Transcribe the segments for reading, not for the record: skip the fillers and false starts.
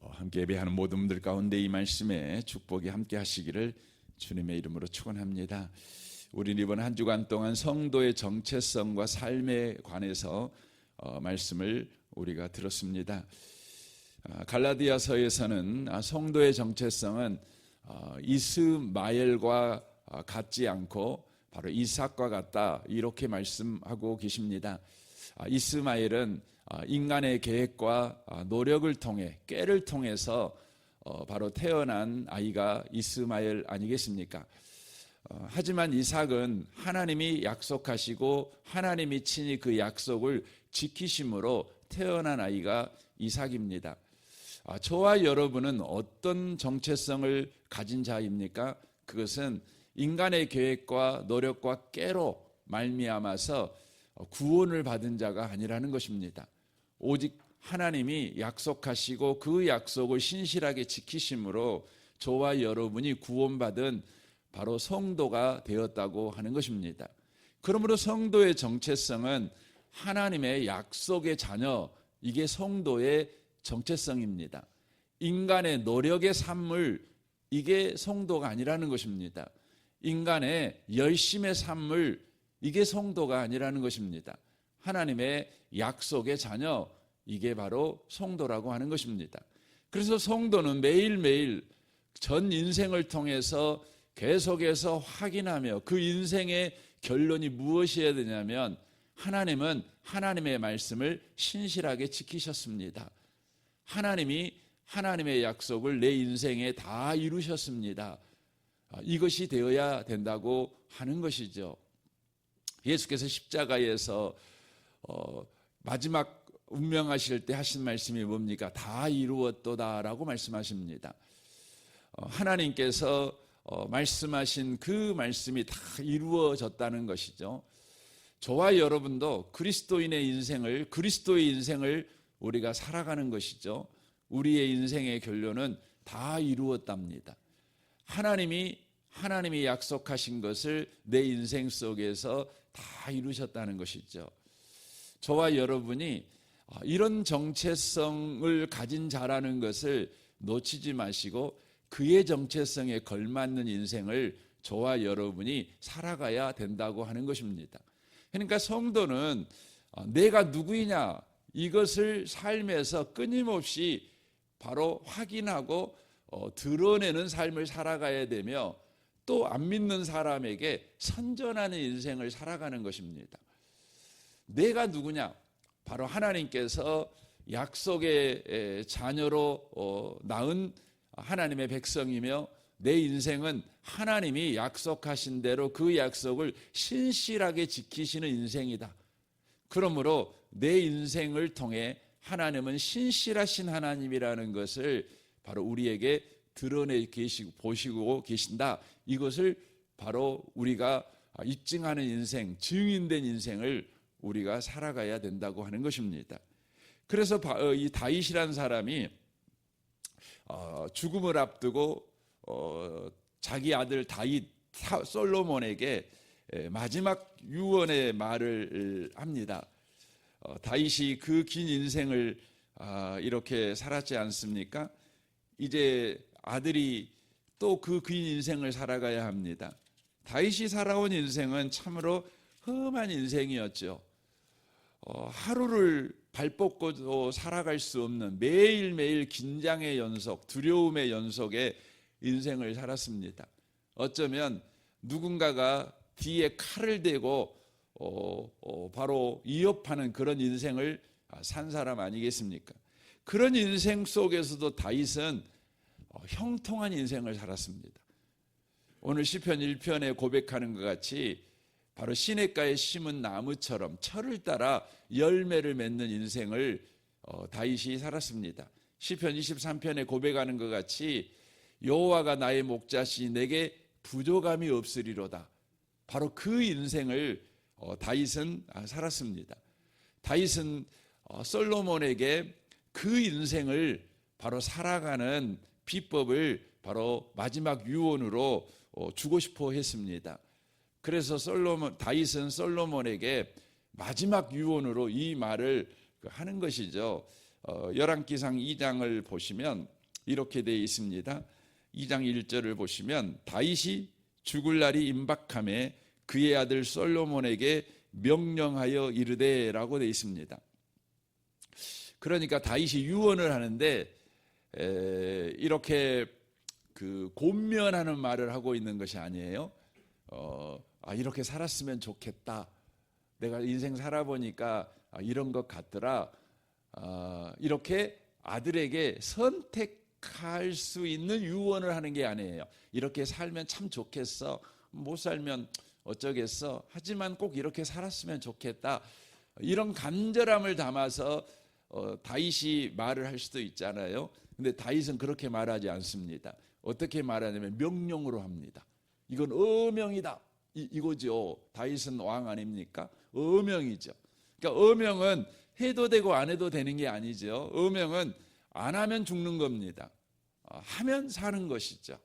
함께 예배하는 모든 분들 가운데 이 말씀에 축복이 함께 하시기를 주님의 이름으로 축원합니다. 우리는 이번 한 주간 동안 성도의 정체성과 삶에 관해서 말씀을 우리가 들었습니다. 갈라디아서에서는 성도의 정체성은 이스마엘과 같지 않고 바로 이삭과 같다, 이렇게 말씀하고 계십니다. 이스마엘은 인간의 계획과 노력을 통해, 꾀를 통해서 바로 태어난 아이가 이스마엘 아니겠습니까? 하지만 이삭은 하나님이 약속하시고 하나님이 친히 그 약속을 지키심으로 태어난 아이가 이삭입니다. 저와 여러분은 어떤 정체성을 가진 자입니까? 그것은 인간의 계획과 노력과 꾀로 말미암아서 구원을 받은 자가 아니라는 것입니다. 오직 하나님이 약속하시고 그 약속을 신실하게 지키심으로 저와 여러분이 구원받은 바로 성도가 되었다고 하는 것입니다. 그러므로 성도의 정체성은 하나님의 약속의 자녀, 이게 성도의 정체성입니다. 인간의 노력의 산물, 이게 성도가 아니라는 것입니다. 인간의 열심의 산물, 이게 성도가 아니라는 것입니다. 하나님의 약속의 자녀, 이게 바로 성도라고 하는 것입니다. 그래서 성도는 매일매일 전 인생을 통해서 계속해서 확인하며 그 인생의 결론이 무엇이어야 되냐면 하나님은 하나님의 말씀을 신실하게 지키셨습니다. 하나님이 하나님의 약속을 내 인생에 다 이루셨습니다. 이것이 되어야 된다고 하는 것이죠. 예수께서 십자가에서 마지막 운명하실 때 하신 말씀이 뭡니까? 다 이루었도다라고 말씀하십니다. 하나님께서 말씀하신 그 말씀이 다 이루어졌다는 것이죠. 저와 여러분도 그리스도의 인생을 우리가 살아가는 것이죠. 우리의 인생의 결론은 다 이루었답니다. 하나님이 약속하신 것을 내 인생 속에서 다 이루셨다는 것이죠. 저와 여러분이 이런 정체성을 가진 자라는 것을 놓치지 마시고 그의 정체성에 걸맞는 인생을 저와 여러분이 살아가야 된다고 하는 것입니다. 그러니까 성도는 내가 누구이냐, 이것을 삶에서 끊임없이 바로 확인하고 드러내는 삶을 살아가야 되며 또 안 믿는 사람에게 선전하는 인생을 살아가는 것입니다. 내가 누구냐? 바로 하나님께서 약속의 자녀로 낳은 하나님의 백성이며 내 인생은 하나님이 약속하신 대로 그 약속을 신실하게 지키시는 인생이다. 그러므로 내 인생을 통해 하나님은 신실하신 하나님이라는 것을 바로 우리에게 드러내 계시고 보시고 계신다. 이것을 바로 우리가 입증하는 인생, 증인된 인생을 우리가 살아가야 된다고 하는 것입니다. 그래서 이 다윗이라는 사람이 죽음을 앞두고 자기 아들 다윗 솔로몬에게 마지막 유언의 말을 합니다. 다윗이 그 긴 인생을 이렇게 살았지 않습니까? 이제 아들이 또 그 긴 인생을 살아가야 합니다. 다윗이 살아온 인생은 참으로 험한 인생이었죠. 하루를 발 뻗고도 살아갈 수 없는 매일매일 긴장의 연속, 두려움의 연속의 인생을 살았습니다. 어쩌면 누군가가 뒤에 칼을 대고 바로 위협하는 그런 인생을 산 사람 아니겠습니까? 그런 인생 속에서도 다윗은 형통한 인생을 살았습니다. 오늘 시편 1편에 고백하는 것 같이 바로 시냇가에 심은 나무처럼 철을 따라 열매를 맺는 인생을 다윗이 살았습니다. 시편 23편에 고백하는 것 같이 여호와가 나의 목자시니 내게 부족함이 없으리로다. 바로 그 인생을 다윗은 살았습니다. 다윗은 솔로몬에게 그 인생을 바로 살아가는 비법을 바로 마지막 유언으로 주고 싶어 했습니다. 그래서 다윗은 솔로몬에게 마지막 유언으로 이 말을 하는 것이죠. 열왕기상 2장을 보시면 이렇게 되어 있습니다. 2장 1절을 보시면 다윗이 죽을 날이 임박함에 그의 아들 솔로몬에게 명령하여 이르되라고 되어 있습니다. 그러니까 다윗이 유언을 하는데 이렇게 곤면하는 말을 하고 있는 것이 아니에요. 이렇게 살았으면 좋겠다. 내가 인생 살아보니까 이런 것 같더라. 이렇게 아들에게 선택할 수 있는 유언을 하는 게 아니에요. 이렇게 살면 참 좋겠어. 못 살면 어쩌겠어. 하지만 꼭 이렇게 살았으면 좋겠다. 이런 간절함을 담아서 다윗이 말을 할 수도 있잖아요. 근데 다윗은 그렇게 말하지 않습니다. 어떻게 말하냐면 명령으로 합니다. 이건 어명이다. 이거죠. 다윗은 왕 아닙니까? 어명이죠. 그러니까 어명은 해도 되고 안 해도 되는 게 아니죠. 어명은 안 하면 죽는 겁니다. 하면 사는 것이죠.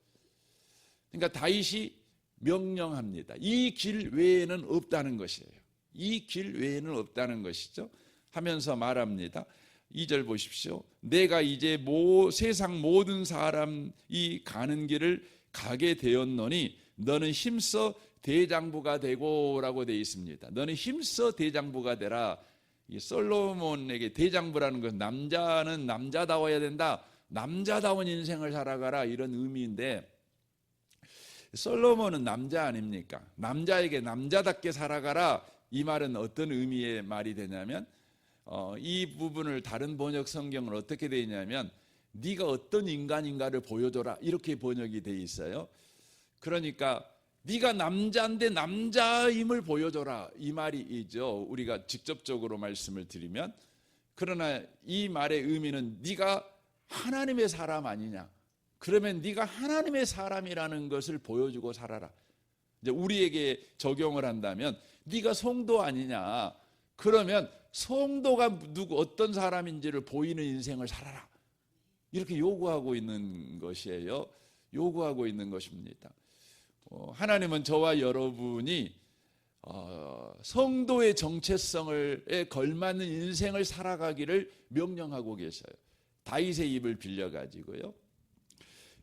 그러니까 다윗이 명령합니다. 이 길 외에는 없다는 것이에요. 이 길 외에는 없다는 것이죠. 하면서 말합니다. 2절 보십시오. 내가 이제 세상 모든 사람이 가는 길을 가게 되었노니 너는 힘써 대장부가 되고라고 되어 있습니다. 너는 힘써 대장부가 되라. 이 솔로몬에게 대장부라는 것은 남자는 남자다워야 된다. 남자다운 인생을 살아가라 이런 의미인데 솔로몬은 남자 아닙니까? 남자에게 남자답게 살아가라 이 말은 어떤 의미의 말이 되냐면 이 부분을 다른 번역 성경은 어떻게 되어 있냐면 네가 어떤 인간인가를 보여줘라 이렇게 번역이 되어 있어요. 그러니까 네가 남자인데 남자임을 보여줘라 이 말이죠. 우리가 직접적으로 말씀을 드리면 그러나 이 말의 의미는 네가 하나님의 사람 아니냐. 그러면 네가 하나님의 사람이라는 것을 보여주고 살아라. 이제 우리에게 적용을 한다면 네가 성도 아니냐. 그러면 성도가 어떤 사람인지를 보이는 인생을 살아라. 이렇게 요구하고 있는 것이에요. 요구하고 있는 것입니다. 하나님은 저와 여러분이 성도의 정체성에 걸맞는 인생을 살아가기를 명령하고 계셔요. 다윗의 입을 빌려가지고요.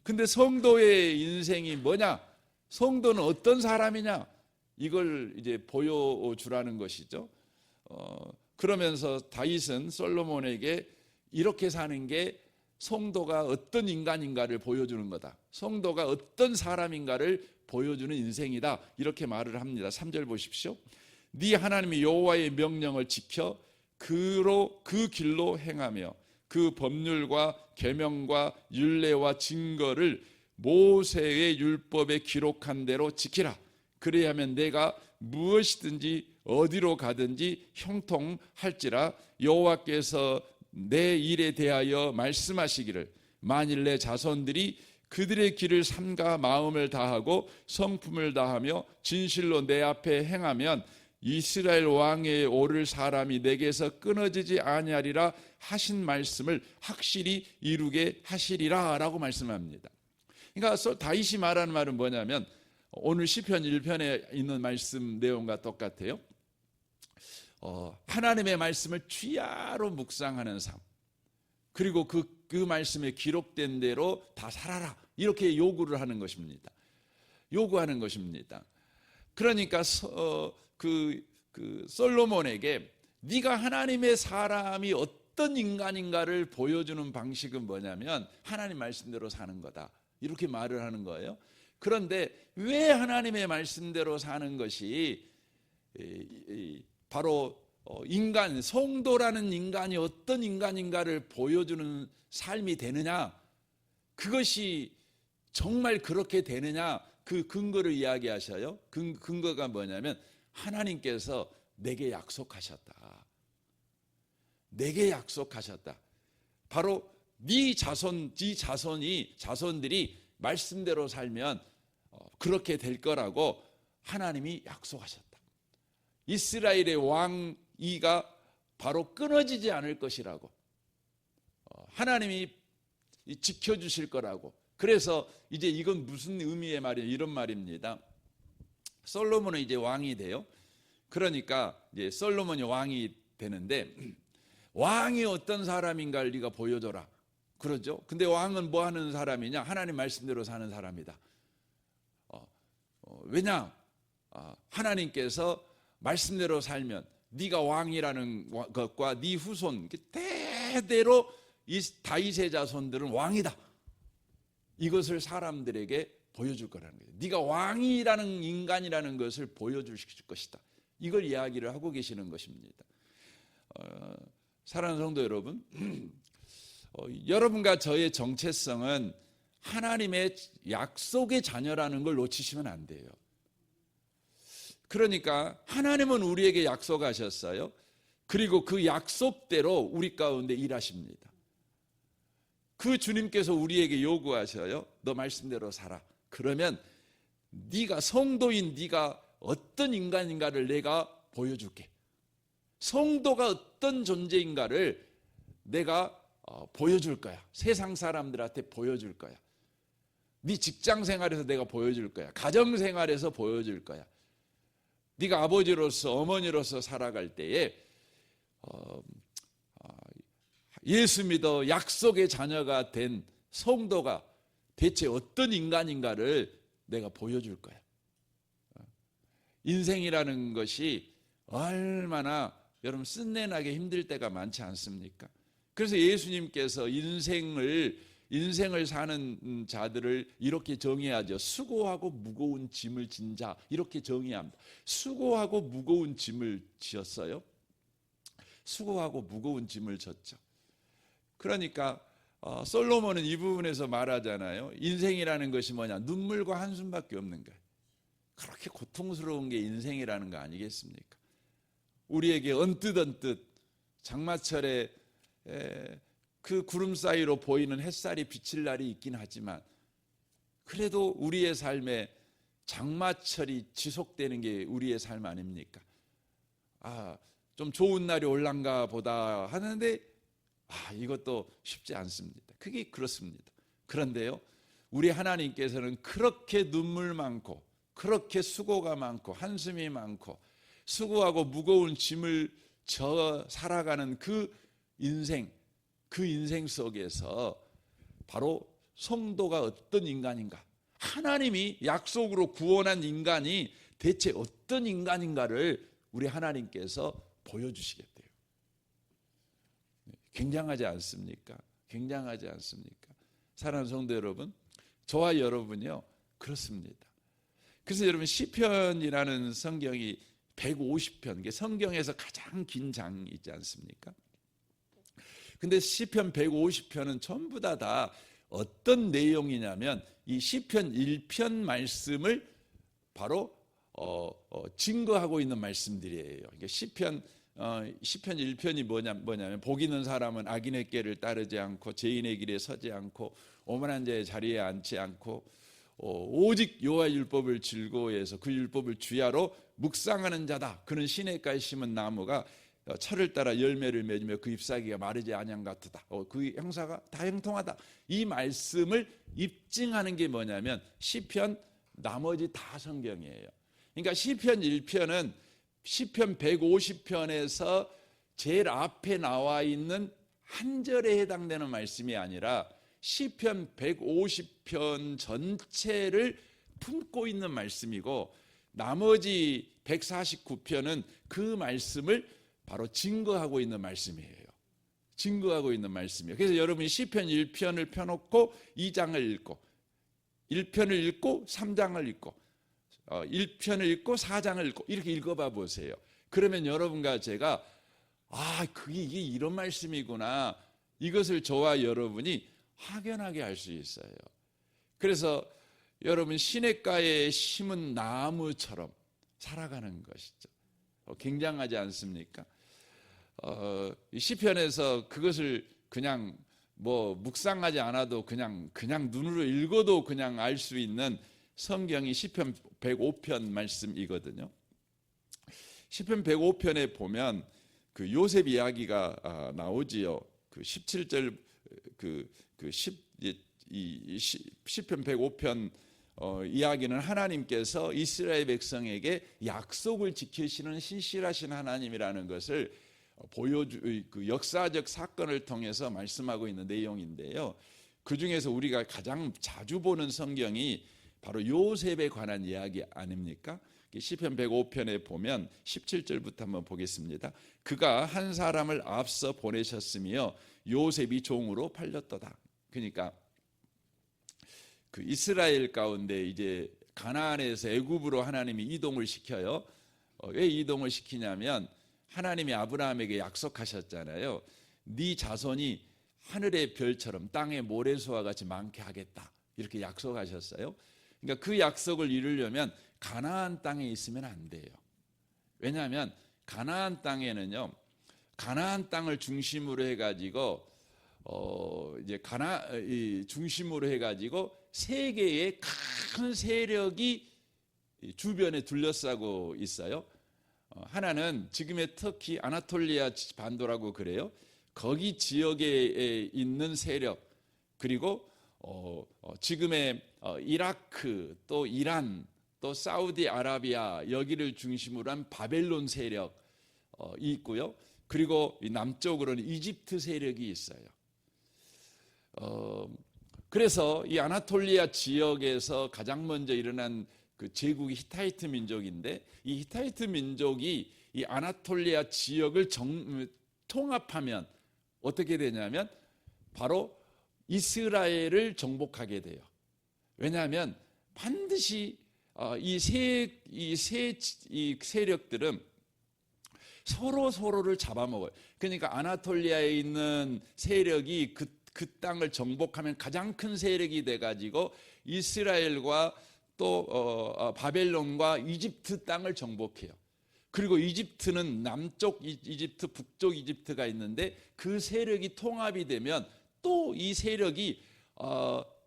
근데 성도의 인생이 뭐냐? 성도는 어떤 사람이냐? 이걸 이제 보여주라는 것이죠. 그러면서 다윗은 솔로몬에게 이렇게 사는 게 성도가 어떤 인간인가를 보여주는 거다. 성도가 어떤 사람인가를 보여주는 인생이다. 이렇게 말을 합니다. 3절 보십시오. 네 하나님이 여호와의 명령을 지켜 그 길로 행하며 그 법률과 계명과 율례와 증거를 모세의 율법에 기록한 대로 지키라. 그래야면 내가 무엇이든지 어디로 가든지 형통할지라. 여호와께서 내 일에 대하여 말씀하시기를 만일 내 자손들이 그들의 길을 삼가 마음을 다하고 성품을 다하며 진실로 내 앞에 행하면 이스라엘 왕에 오를 사람이 내게서 끊어지지 아니하리라 하신 말씀을 확실히 이루게 하시리라 라고 말씀합니다. 그러니까 다윗이 말하는 말은 뭐냐면 오늘 시편 1편에 있는 말씀 내용과 똑같아요. 하나님의 말씀을 쥐야로 묵상하는 삶, 그리고 그 말씀에 기록된 대로 다 살아라 이렇게 요구를 하는 것입니다. 요구하는 것입니다. 그러니까 솔로몬에게 네가 하나님의 사람이 어떤 인간인가를 보여주는 방식은 뭐냐면 하나님 말씀대로 사는 거다 이렇게 말을 하는 거예요. 그런데 왜 하나님의 말씀대로 사는 것이 바로 성도라는 인간이 어떤 인간인가를 보여주는 삶이 되느냐, 그것이 정말 그렇게 되느냐, 그 근거를 이야기하셔요. 근거가 뭐냐면 하나님께서 내게 약속하셨다. 내게 약속하셨다. 바로 네 자손들이 말씀대로 살면 그렇게 될 거라고 하나님이 약속하셨다. 이스라엘의 왕위가 바로 끊어지지 않을 것이라고 하나님이 지켜주실 거라고. 그래서 이제 이건 무슨 의미의 말이에요? 이런 말입니다. 솔로몬은 이제 왕이 돼요. 그러니까 이제 솔로몬이 왕이 되는데 왕이 어떤 사람인가를 네가 보여줘라. 그러죠. 근데 왕은 뭐 하는 사람이냐? 하나님 말씀대로 사는 사람이다. 왜냐? 하나님께서 말씀대로 살면 네가 왕이라는 것과 네 후손 대대로 이 다윗의 자손들은 왕이다. 이것을 사람들에게 보여줄 거라는 거예요. 네가 왕이라는 인간이라는 것을 보여줄 것이다. 이걸 이야기를 하고 계시는 것입니다. 사랑하는 성도 여러분, 여러분과 저의 정체성은 하나님의 약속의 자녀라는 걸 놓치시면 안 돼요. 그러니까 하나님은 우리에게 약속하셨어요. 그리고 그 약속대로 우리 가운데 일하십니다. 그 주님께서 우리에게 요구하셔요. 너 말씀대로 살아. 그러면 네가 성도인 네가 어떤 인간인가를 내가 보여줄게. 성도가 어떤 존재인가를 내가 보여줄 거야. 세상 사람들한테 보여줄 거야. 네 직장 생활에서 내가 보여줄 거야. 가정 생활에서 보여줄 거야. 네가 아버지로서 어머니로서 살아갈 때에 예수 믿어 약속의 자녀가 된 성도가 대체 어떤 인간인가를 내가 보여줄 거야. 인생이라는 것이 얼마나 여러분 쓴내나게 힘들 때가 많지 않습니까? 그래서 예수님께서 인생을 사는 자들을 이렇게 정의하죠. 수고하고 무거운 짐을 진 자, 이렇게 정의합니다. 수고하고 무거운 짐을 지었어요. 수고하고 무거운 짐을 졌죠. 그러니까 솔로몬은 이 부분에서 말하잖아요. 인생이라는 것이 뭐냐? 눈물과 한숨밖에 없는 거예요. 그렇게 고통스러운 게 인생이라는 거 아니겠습니까? 우리에게 언뜻 장마철에 그 구름 사이로 보이는 햇살이 비칠 날이 있긴 하지만 그래도 우리의 삶에 장마철이 지속되는 게 우리의 삶 아닙니까? 좀 좋은 날이 올란가 보다 하는데 이것도 쉽지 않습니다. 그게 그렇습니다. 그런데요, 우리 하나님께서는 그렇게 눈물 많고 그렇게 수고가 많고 한숨이 많고 수고하고 무거운 짐을 져 살아가는 그 인생 속에서 바로 성도가 어떤 인간인가, 하나님이 약속으로 구원한 인간이 대체 어떤 인간인가를 우리 하나님께서 보여주시겠대요. 굉장하지 않습니까? 굉장하지 않습니까? 사랑하는 성도 여러분, 저와 여러분이요 그렇습니다. 그래서 여러분 시편이라는 성경이 150편, 이게 성경에서 가장 긴 장이 있지 않습니까? 근데 시편 150편은 전부 다 어떤 내용이냐면 이 시편 1편 말씀을 바로 증거하고 있는 말씀들이에요. 그러니까 시편 1편이 뭐냐면 복 있는 사람은 악인의 길을 따르지 않고 죄인의 길에 서지 않고 오만한 자의 자리에 앉지 않고 오직 여호와의 율법을 즐거워해서 그 율법을 주야로 묵상하는 자다. 그는 시냇가에 심은 나무가 철을 따라 열매를 맺으며 그 잎사귀가 마르지 아니함 같으다. 그 형사가 다 형통하다. 이 말씀을 입증하는 게 뭐냐면 시편 나머지 다 성경이에요. 그러니까 시편 1편은 시편 150편에서 제일 앞에 나와 있는 한 절에 해당되는 말씀이 아니라 시편 150편 전체를 품고 있는 말씀이고 나머지 149편은 그 말씀을 바로 증거하고 있는 말씀이에요. 증거하고 있는 말씀이에요. 그래서 여러분이 시편 1편을 펴놓고 2장을 읽고 1편을 읽고 3장을 읽고 1편을 읽고 4장을 읽고 이렇게 읽어봐 보세요. 그러면 여러분과 제가 이게 이런 말씀이구나, 이것을 저와 여러분이 확연하게 알 수 있어요. 그래서 여러분 시냇가에 심은 나무처럼 살아가는 것이죠. 굉장하지 않습니까? 시편에서 그것을 그냥 묵상하지 않아도 그냥 눈으로 읽어도 그냥 알 수 있는 성경이 시편 105편 말씀이거든요. 시편 105편에 보면 그 요셉 이야기가 나오지요. 그 17절 시편 105편 이야기는 하나님께서 이스라엘 백성에게 약속을 지키시는 신실하신 하나님이라는 것을 그 역사적 사건을 통해서 말씀하고 있는 내용인데요. 그 중에서 우리가 가장 자주 보는 성경이 바로 요셉에 관한 이야기 아닙니까? 시편 105편에 보면 17절부터 한번 보겠습니다. 그가 한 사람을 앞서 보내셨으며 요셉이 종으로 팔렸도다. 그러니까 그 이스라엘 가운데 이제 가나안에서 애굽으로 하나님이 이동을 시켜요. 왜 이동을 시키냐면 하나님이 아브라함에게 약속하셨잖아요. 네 자손이 하늘의 별처럼 땅의 모래수와 같이 많게 하겠다. 이렇게 약속하셨어요. 그러니까 그 약속을 이루려면 가나안 땅에 있으면 안 돼요. 왜냐하면 가나안 땅에는요, 가나안 땅을 중심으로 해가지고 이제 중심으로 해가지고 세계의 큰 세력이 주변에 둘러싸고 있어요. 하나는 지금의 터키 아나톨리아 반도라고 그래요. 거기 지역에 있는 세력, 그리고 지금의 이라크, 또 이란, 또 사우디아라비아 여기를 중심으로 한 바벨론 세력이 있고요. 그리고 남쪽으로는 이집트 세력이 있어요. 그래서 이 아나톨리아 지역에서 가장 먼저 일어난 그 제국이 히타이트 민족인데, 이 히타이트 민족이 이 아나톨리아 지역을 통합하면 어떻게 되냐면 바로 이스라엘을 정복하게 돼요. 왜냐하면 반드시 이 세력들은 서로를 잡아먹어요. 그러니까 아나톨리아에 있는 세력이 그 땅을 정복하면 가장 큰 세력이 돼가지고 이스라엘과 또 바벨론과 이집트 땅을 정복해요. 그리고 이집트는 남쪽 이집트, 북쪽 이집트가 있는데 그 세력이 통합이 되면 또 이 세력이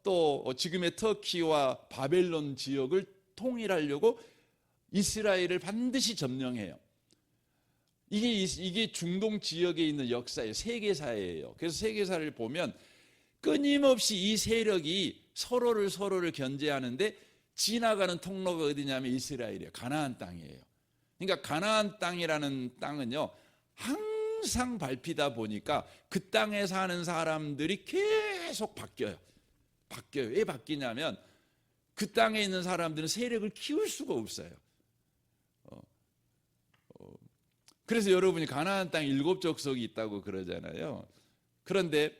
또 지금의 터키와 바벨론 지역을 통일하려고 이스라엘을 반드시 점령해요. 이게 중동 지역에 있는 역사예요. 세계사예요. 그래서 세계사를 보면 끊임없이 이 세력이 서로를 견제하는데 지나가는 통로가 어디냐면 이스라엘이에요. 가나안 땅이에요. 그러니까 가나안 땅이라는 땅은요, 항상 밟히다 보니까 그 땅에 사는 사람들이 계속 바뀌어요. 왜 바뀌냐면 그 땅에 있는 사람들은 세력을 키울 수가 없어요. 그래서 여러분이 가나안 땅 7족속이 있다고 그러잖아요. 그런데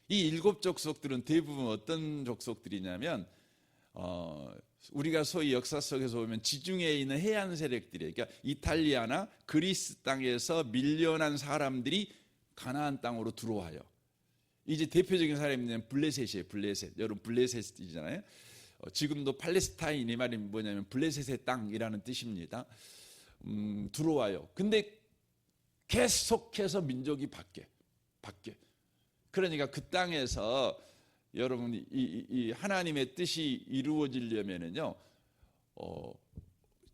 이 7족속들은 대부분 어떤 족속들이냐면 우리가 소위 역사 속에서 보면 지중해에 있는 해안 세력들이에요. 그러니까 이탈리아나 그리스 땅에서 밀려난 사람들이 가나안 땅으로 들어와요. 이제 대표적인 사람이 블레셋이에요. 블레셋. 여러분 블레셋이잖아요. 지금도 팔레스타인 이 말이 뭐냐면 블레셋의 땅이라는 뜻입니다. 들어와요. 근데 계속해서 민족이 바뀌어. 그러니까 그 땅에서 여러분 이 하나님의 뜻이 이루어지려면은요,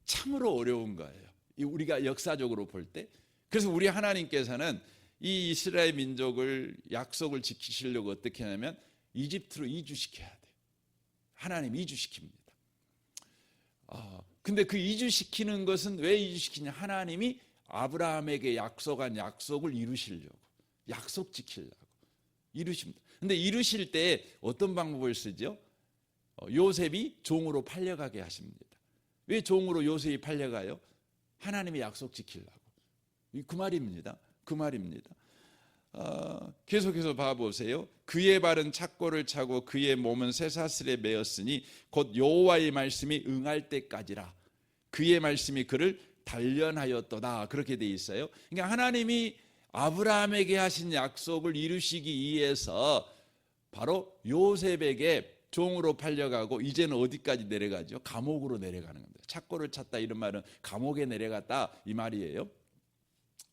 참으로 어려운 거예요. 우리가 역사적으로 볼 때. 그래서 우리 하나님께서는 이 이스라엘 민족을 약속을 지키시려고 어떻게 하냐면 이집트로 이주시켜야 돼요. 하나님 이주시킵니다. 근데 그 이주시키는 것은 왜 이주시키냐? 하나님이 아브라함에게 약속한 약속을 이루시려고, 약속 지키려고 이루십니다. 근데 이루실 때 어떤 방법을 쓰죠? 요셉이 종으로 팔려가게 하십니다. 왜 종으로 요셉이 팔려가요? 하나님의 약속 지키려고. 그 말입니다. 계속해서 봐보세요. 그의 발은 착고를 차고 그의 몸은 쇠사슬에 매었으니 곧 여호와의 말씀이 응할 때까지라. 그의 말씀이 그를 단련하였도다. 그렇게 돼 있어요. 그러니까 하나님이 아브라함에게 하신 약속을 이루시기 위해서 바로 요셉에게 종으로 팔려가고 이제는 어디까지 내려가죠? 감옥으로 내려가는 겁니다. 착고를 찼다 이런 말은 감옥에 내려갔다 이 말이에요.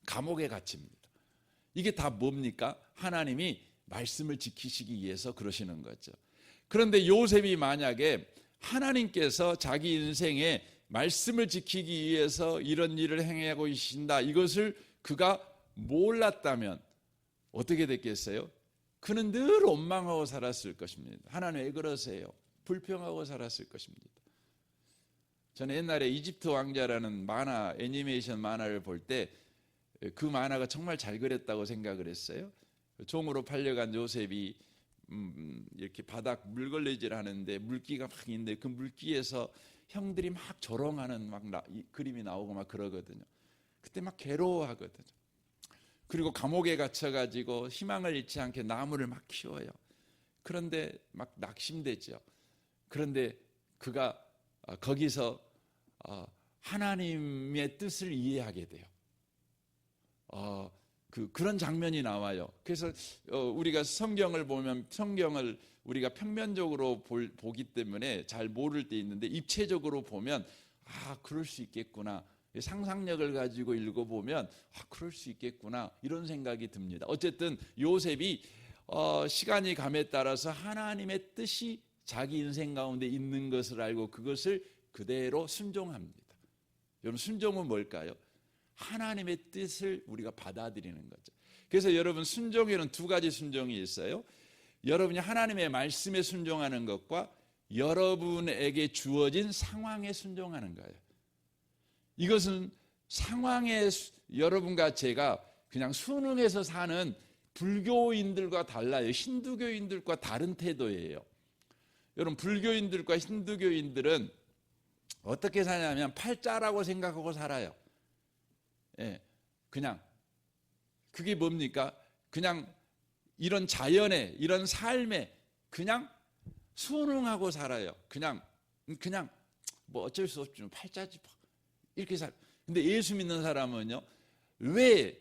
감옥에 갇힙니다. 이게 다 뭡니까? 하나님이 말씀을 지키시기 위해서 그러시는 거죠. 그런데 요셉이 만약에 하나님께서 자기 인생에 말씀을 지키기 위해서 이런 일을 행하고 계신다, 이것을 그가 몰랐다면 어떻게 됐겠어요? 그는 늘 원망하고 살았을 것입니다. 하나님 왜 그러세요? 불평하고 살았을 것입니다. 저는 옛날에 이집트 왕자라는 만화, 애니메이션 만화를 볼 때 그 만화가 정말 잘 그렸다고 생각을 했어요. 종으로 팔려간 요셉이 이렇게 바닥 물걸레질 하는데 물기가 막 있는데 그 물기에서 형들이 막 조롱하는 그림이 나오고 막 그러거든요. 그때 막 괴로워하거든요. 그리고 감옥에 갇혀가지고 희망을 잃지 않게 나무를 막 키워요. 그런데 막 낙심되죠. 그런데 그가 거기서 하나님의 뜻을 이해하게 돼요. 그런 장면이 나와요. 그래서 우리가 성경을 보면 성경을 우리가 평면적으로 보기 때문에 잘 모를 때 있는데 입체적으로 보면 그럴 수 있겠구나. 상상력을 가지고 읽어보면 그럴 수 있겠구나 이런 생각이 듭니다. 어쨌든 요셉이 시간이 감에 따라서 하나님의 뜻이 자기 인생 가운데 있는 것을 알고 그것을 그대로 순종합니다. 여러분, 순종은 뭘까요? 하나님의 뜻을 우리가 받아들이는 거죠. 그래서 여러분, 순종에는 두 가지 순종이 있어요. 여러분이 하나님의 말씀에 순종하는 것과 여러분에게 주어진 상황에 순종하는 거예요. 이것은 상황에 여러분과 제가 그냥 순응해서 사는 불교인들과 달라요. 힌두교인들과 다른 태도예요. 여러분, 불교인들과 힌두교인들은 어떻게 사냐면 팔자라고 생각하고 살아요. 그냥 그게 뭡니까? 그냥 이런 자연에, 이런 삶에 그냥 순응하고 살아요. 그냥 뭐 어쩔 수 없지, 팔자지 이렇게 살. 근데 예수 믿는 사람은요, 왜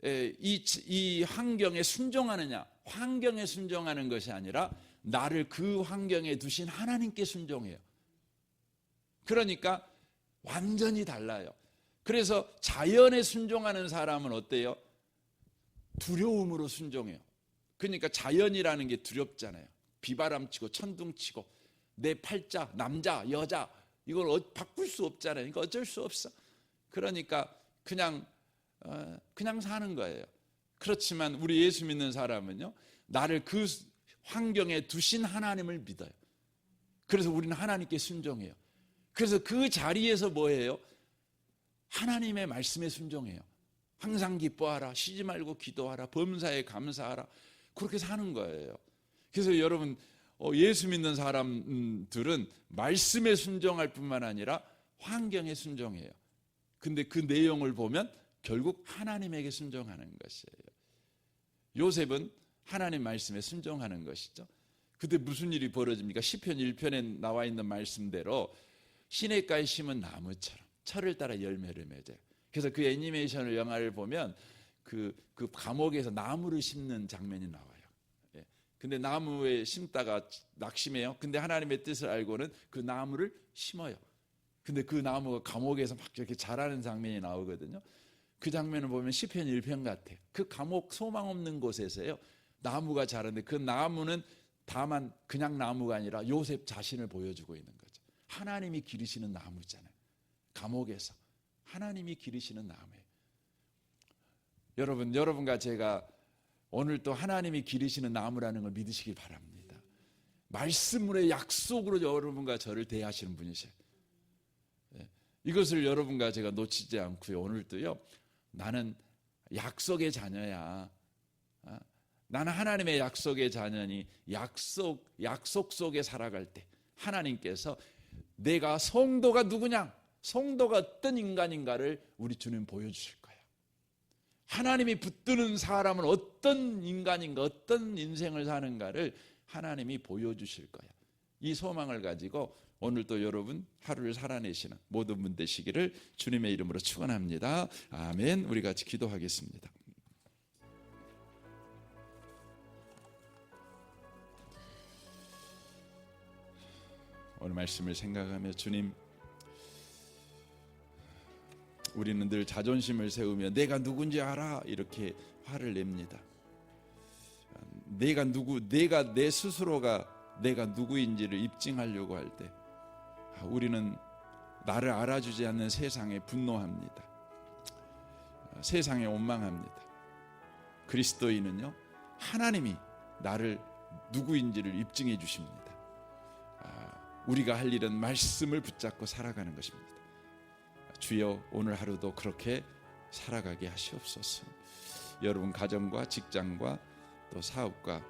이 환경에 순종하느냐? 환경에 순종하는 것이 아니라 나를 그 환경에 두신 하나님께 순종해요. 그러니까 완전히 달라요. 그래서 자연에 순종하는 사람은 어때요? 두려움으로 순종해요. 그러니까 자연이라는 게 두렵잖아요. 비바람 치고 천둥 치고 내 팔자, 남자, 여자 이걸 바꿀 수 없잖아요. 그러니까 어쩔 수 없어. 그러니까 그냥 사는 거예요. 그렇지만 우리 예수 믿는 사람은요, 나를 그 환경에 두신 하나님을 믿어요. 그래서 우리는 하나님께 순종해요. 그래서 그 자리에서 뭐예요? 하나님의 말씀에 순종해요. 항상 기뻐하라, 쉬지 말고 기도하라, 범사에 감사하라, 그렇게 사는 거예요. 그래서 여러분, 예수 믿는 사람들은 말씀에 순종할 뿐만 아니라 환경에 순종해요. 근데 그 내용을 보면 결국 하나님에게 순종하는 것이에요. 요셉은 하나님 말씀에 순종하는 것이죠. 그때 무슨 일이 벌어집니까? 시편 1편에 나와 있는 말씀대로 시냇가에 심은 나무처럼 철을 따라 열매를 맺어요. 그래서 그 애니메이션을 영화를 보면 그 감옥에서 나무를 심는 장면이 나와요. 근데 나무에 심다가 낙심해요. 근데 하나님의 뜻을 알고는 그 나무를 심어요. 근데 그 나무가 감옥에서 막 이렇게 자라는 장면이 나오거든요. 그 장면을 보면 시편 1편 같아요. 그 감옥 소망 없는 곳에서요, 나무가 자라는데 그 나무는 다만 그냥 나무가 아니라 요셉 자신을 보여주고 있는 거죠. 하나님이 기르시는 나무잖아요. 감옥에서 하나님이 기르시는 나무예요. 여러분과 제가 오늘 또 하나님이 기르시는 나무라는 걸 믿으시길 바랍니다. 말씀으로의 약속으로 여러분과 저를 대하시는 분이세요. 이것을 여러분과 제가 놓치지 않고요, 오늘도요, 나는 약속의 자녀야. 나는 하나님의 약속의 자녀니 약속 속에 살아갈 때 하나님께서 내가 성도가 누구냐, 성도가 어떤 인간인가를 우리 주님 보여주실 거예요. 하나님이 붙드는 사람은 어떤 인간인가, 어떤 인생을 사는가를 하나님이 보여주실 거예요. 이 소망을 가지고 오늘도 여러분 하루를 살아내시는 모든 분 되시기를 주님의 이름으로 축원합니다. 아멘. 우리 같이 기도하겠습니다. 오늘 말씀을 생각하며, 주님, 우리는 늘 자존심을 세우며 내가 누군지 알아 이렇게 화를 냅니다. 내가 내 스스로가 내가 누구인지를 입증하려고 할 때 우리는 나를 알아주지 않는 세상에 분노합니다. 세상에 원망합니다. 그리스도인은요, 하나님이 나를 누구인지를 입증해 주십니다. 우리가 할 일은 말씀을 붙잡고 살아가는 것입니다. 주여, 오늘 하루도 그렇게 살아가게 하시옵소서. 여러분 가정과 직장과 또 사업과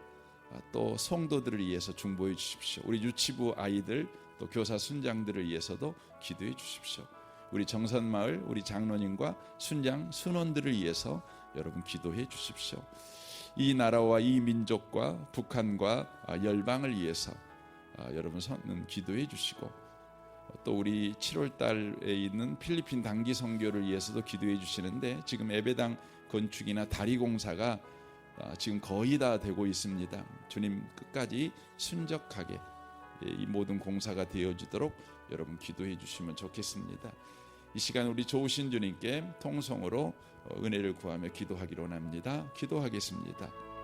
또 성도들을 위해서 중보해 주십시오. 우리 유치부 아이들 또 교사 순장들을 위해서도 기도해 주십시오. 우리 정선마을 우리 장로님과 순장 순원들을 위해서 여러분 기도해 주십시오. 이 나라와 이 민족과 북한과 열방을 위해서 여러분 기도해 주시고, 또 우리 7월 달에 있는 필리핀 단기 선교를 위해서도 기도해 주시는데, 지금 예배당 건축이나 다리 공사가 지금 거의 다 되고 있습니다. 주님 끝까지 순적하게 이 모든 공사가 되어지도록 여러분 기도해 주시면 좋겠습니다. 이 시간 우리 좋으신 주님께 통성으로 은혜를 구하며 기도하기로 합니다. 기도하겠습니다.